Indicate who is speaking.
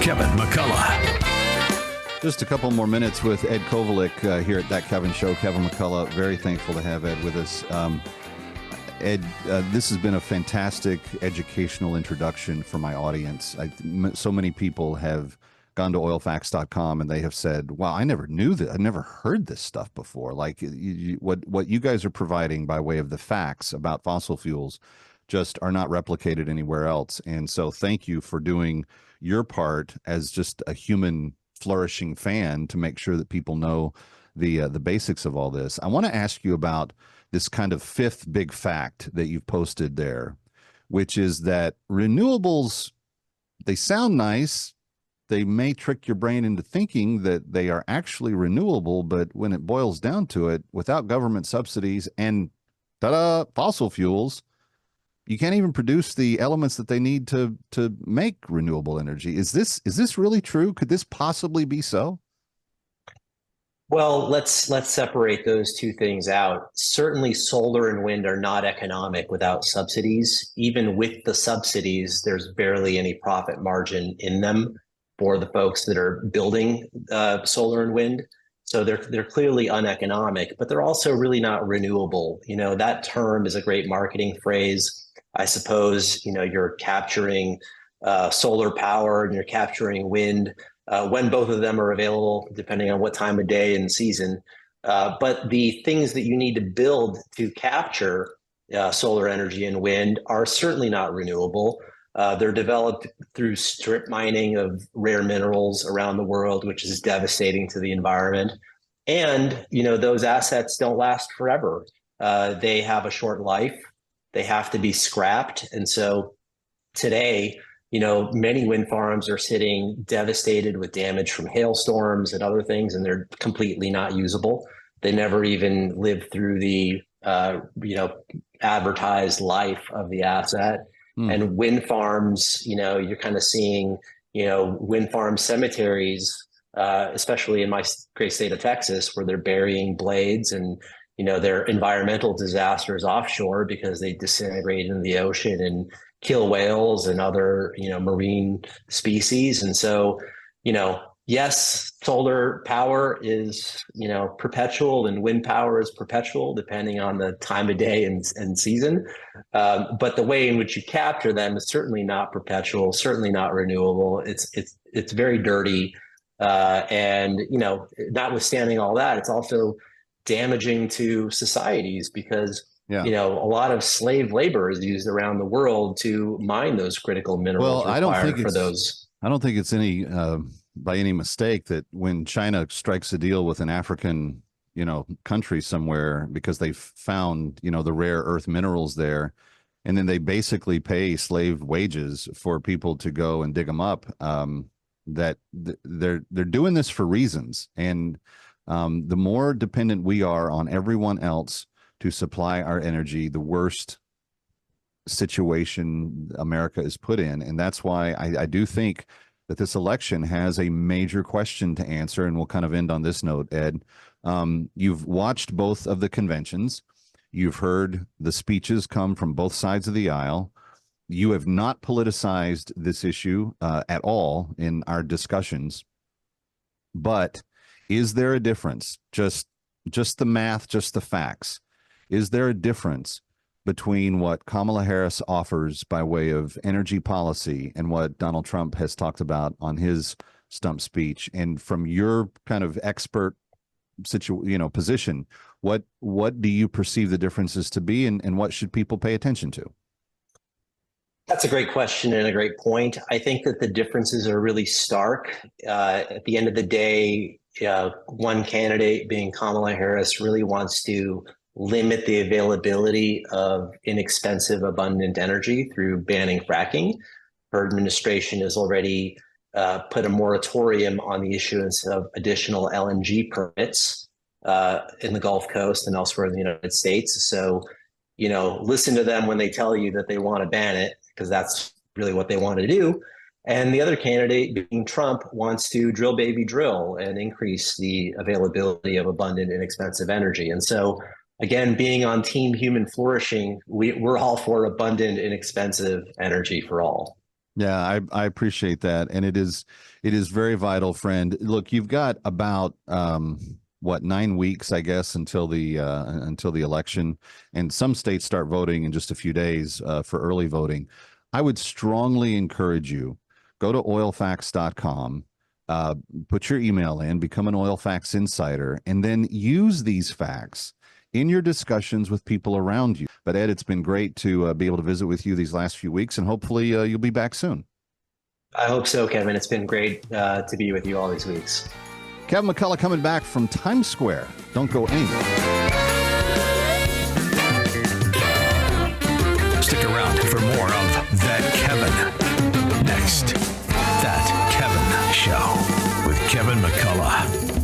Speaker 1: Kevin McCullough.
Speaker 2: Just a couple more minutes with Ed Kovalik here at That Kevin Show. Kevin McCullough, very thankful to have Ed with us. Ed, this has been a fantastic educational introduction for my audience. So many people have gone to oilfacts.com and they have said, wow, I never knew that. I've never heard this stuff before. Like what you guys are providing by way of the facts about fossil fuels just are not replicated anywhere else. And so thank you for doing your part as just a human flourishing fan to make sure that people know the basics of all this. I want to ask you about this kind of fifth big fact that you've posted there, which is that renewables, they sound nice. They may trick your brain into thinking that they are actually renewable, but when it boils down to it, without government subsidies and fossil fuels, you can't even produce the elements that they need to make renewable energy. Is this really true? Could this possibly be so?
Speaker 3: Well, let's separate those two things out. Certainly solar and wind are not economic without subsidies. Even with the subsidies, there's barely any profit margin in them for the folks that are building solar and wind. So they're clearly uneconomic, but they're also really not renewable. You know, that term is a great marketing phrase. I suppose, you know, you're capturing solar power and you're capturing wind when both of them are available, depending on what time of day and season. But the things that you need to build to capture solar energy and wind are certainly not renewable. They're developed through strip mining of rare minerals around the world, which is devastating to the environment. And, you know, those assets don't last forever. They have a short life. They have to be scrapped. And so today, you know, many wind farms are sitting devastated with damage from hailstorms and other things, and they're completely not usable. They never even lived through the, you know, advertised life of the asset. And wind farms, you know, you're kind of seeing, you know, wind farm cemeteries, especially in my great state of Texas, where they're burying blades and, you know, they're environmental disasters offshore because they disintegrate into the ocean and kill whales and other, you know, marine species. And so, you know, yes, solar power is, you know, perpetual and wind power is perpetual, depending on the time of day and season. But the way in which you capture them is certainly not perpetual, certainly not renewable. It's very dirty. And, you know, notwithstanding all that, it's also damaging to societies because, you know, a lot of slave labor is used around the world to mine those critical minerals required for those.
Speaker 2: I don't think it's any by any mistake that when China strikes a deal with an African, you know, country somewhere because they've found, you know, the rare earth minerals there, and then they basically pay slave wages for people to go and dig them up, that they're doing this for reasons. And the more dependent we are on everyone else to supply our energy, the worst situation America is put in. And that's why I do think that this election has a major question to answer. And we'll kind of end on this note, Ed. You've watched both of the conventions. You've heard the speeches come from both sides of the aisle. You have not politicized this issue at all in our discussions. But is there a difference? Just the math, just the facts. Is there a difference between what Kamala Harris offers by way of energy policy and what Donald Trump has talked about on his stump speech? And from your kind of expert position, what do you perceive the differences to be, and what should people pay attention to?
Speaker 3: That's a great question and a great point. I think that the differences are really stark. At the end of the day, one candidate, being Kamala Harris, really wants to limit the availability of inexpensive, abundant energy through banning fracking. Her administration has already put a moratorium on the issuance of additional LNG permits in the Gulf Coast and elsewhere in the United States. So, you know, listen to them when they tell you that they want to ban it, because that's really what they want to do. And the other candidate, being Trump, wants to drill, baby, drill and increase the availability of abundant, inexpensive energy. And so, again, being on Team Human Flourishing, we're all for abundant, inexpensive energy for all.
Speaker 2: Yeah, I appreciate that, and it is very vital, friend. Look, you've got about what, 9 weeks, I guess, until the election, and some states start voting in just a few days for early voting. I would strongly encourage you, go to oilfacts.com, uh, put your email in, become an Oilfax insider, and then use these facts in your discussions with people around you. But Ed, it's been great to be able to visit with you these last few weeks, and hopefully you'll be back soon.
Speaker 3: I hope so, Kevin. It's been great to be with you all these weeks.
Speaker 2: Kevin McCullough coming back from Times Square. Don't go anywhere.
Speaker 1: Stick around for more of That Kevin. Next, That Kevin Show with Kevin McCullough.